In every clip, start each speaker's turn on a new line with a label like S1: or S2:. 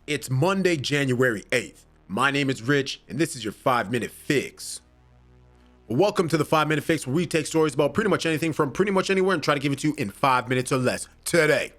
S1: It's Monday, January 8th. My name is Rich, and this is your 5-Minute Fix. Welcome to the 5-Minute Fix, where we take stories about pretty much anything from pretty much anywhere and try to give it to you in 5 minutes or less today.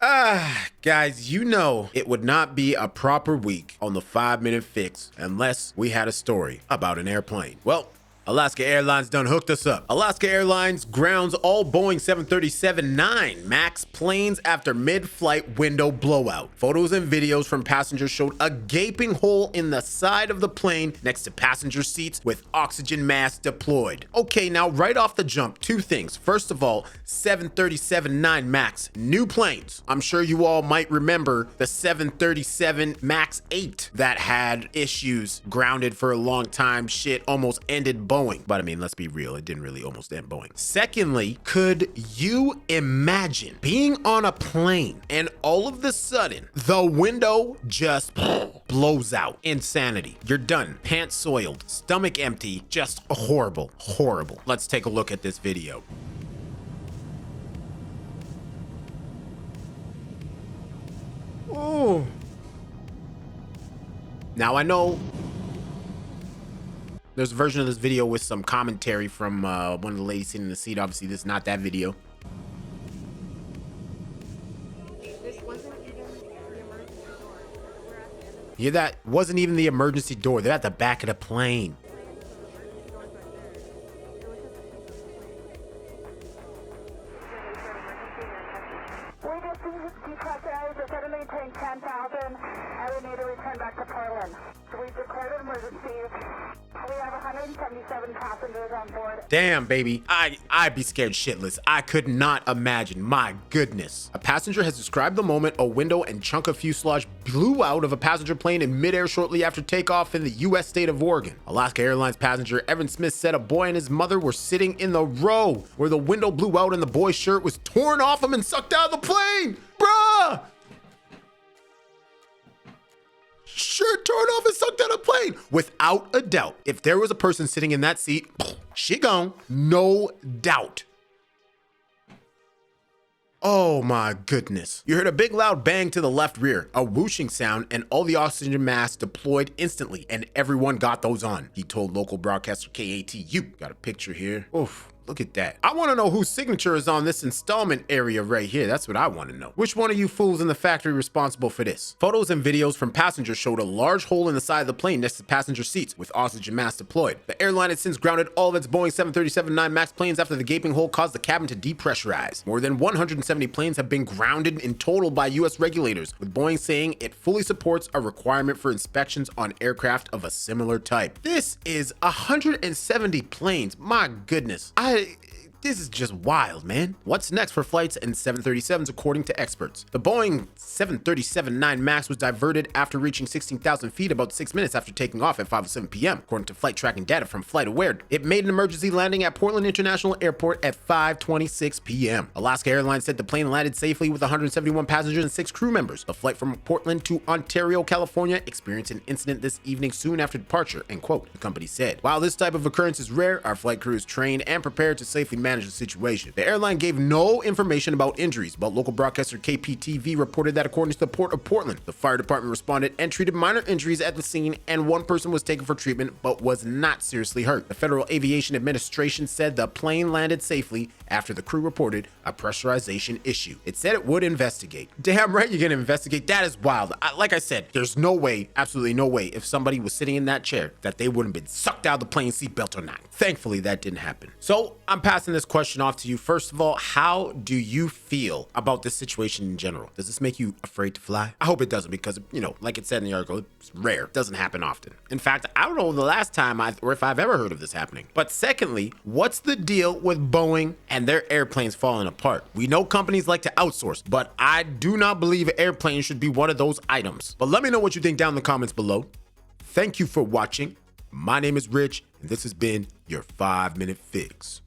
S1: Guys, you know it would not be a proper week on the 5-Minute Fix unless we had a story about an airplane. Well, Alaska Airlines done hooked us up. Alaska Airlines grounds all Boeing 737-9 MAX planes after mid-flight window blowout. Photos and videos from passengers showed a gaping hole in the side of the plane next to passenger seats with oxygen masks deployed. Okay, now right off the jump, two things. First of all, 737-9 MAX, new planes. I'm sure you all might remember the 737 MAX 8 that had issues, grounded for a long time, shit almost ended Boeing. But I mean, let's be real, it didn't really almost end Boeing. Secondly, could you imagine being on a plane and all of a sudden the window just blows out? Insanity. You're done. Pants soiled, stomach empty, just horrible, horrible. Let's take a look at this video. Oh. Now I know there's a version of this video with some commentary from one of the ladies sitting in the seat. Obviously, this is not that video.
S2: This wasn't even the emergency door. We're at the end of the
S1: Yeah, that wasn't even the emergency door. They're at the back of the plane.
S2: emergency door's right there. It was just
S3: We just depressurized the suddenly tank 10,000 and we need to return back to Portland. We declared an emergency. We have 177 passengers on board.
S1: Damn, baby. I'd be scared shitless. I could not imagine. My goodness. A passenger has described the moment a window and chunk of fuselage blew out of a passenger plane in midair shortly after takeoff in the U.S. state of Oregon. Alaska Airlines passenger Evan Smith said a boy and his mother were sitting in the row where the window blew out and the boy's shirt was torn off him and sucked out of the plane. Bruh! Shirt torn off and sucked out of the plane. Without a doubt, if there was a person sitting in that seat, she gone. No doubt. Oh my goodness. You heard a big loud bang to the left rear, a whooshing sound, and all the oxygen masks deployed instantly, and everyone got those on, he told local broadcaster KATU. Got a picture here. Oof. Look at that. I want to know whose signature is on this installment area right here. That's what I want to know. Which one of you fools in the factory responsible for this? Photos and videos from passengers showed a large hole in the side of the plane next to passenger seats with oxygen masks deployed. The airline has since grounded all of its Boeing 737-9 MAX planes after the gaping hole caused the cabin to depressurize. More than 170 planes have been grounded in total by U.S. regulators, with Boeing saying it fully supports a requirement for inspections on aircraft of a similar type. This is 170 planes. My goodness. This is just wild, man. What's next for flights and 737s according to experts? The Boeing 737-9 MAX was diverted after reaching 16,000 feet about 6 minutes after taking off at 5:07 p.m. According to flight tracking data from FlightAware, it made an emergency landing at Portland International Airport at 5:26 p.m. Alaska Airlines said the plane landed safely with 171 passengers and 6 crew members. The flight from Portland to Ontario, California experienced an incident this evening soon after departure, end quote, the company said. While this type of occurrence is rare, our flight crew is trained and prepared to safely manage the situation. The airline gave no information about injuries, but local broadcaster KPTV reported that according to the Port of Portland, the fire department responded and treated minor injuries at the scene, and one person was taken for treatment but was not seriously hurt. The Federal Aviation Administration said the plane landed safely after the crew reported a pressurization issue. It said it would investigate. Damn right you're gonna investigate. That is wild. Like I said, there's no way, absolutely no way, if somebody was sitting in that chair that they wouldn't have been sucked out of the plane seatbelt or not. Thankfully, that didn't happen. So I'm passing this question off to you. First of all, how do you feel about this situation in general? Does this make you afraid to fly? I hope it doesn't, because, you know, like it said in the article, it's rare. It doesn't happen often. In fact, I don't know the last time or if I've ever heard of this happening. But secondly, what's the deal with Boeing and their airplanes falling apart? We know companies like to outsource, but I do not believe airplanes should be one of those items. But let me know what you think down in the comments below. Thank you for watching. My name is Rich, and this has been your 5-Minute Fix.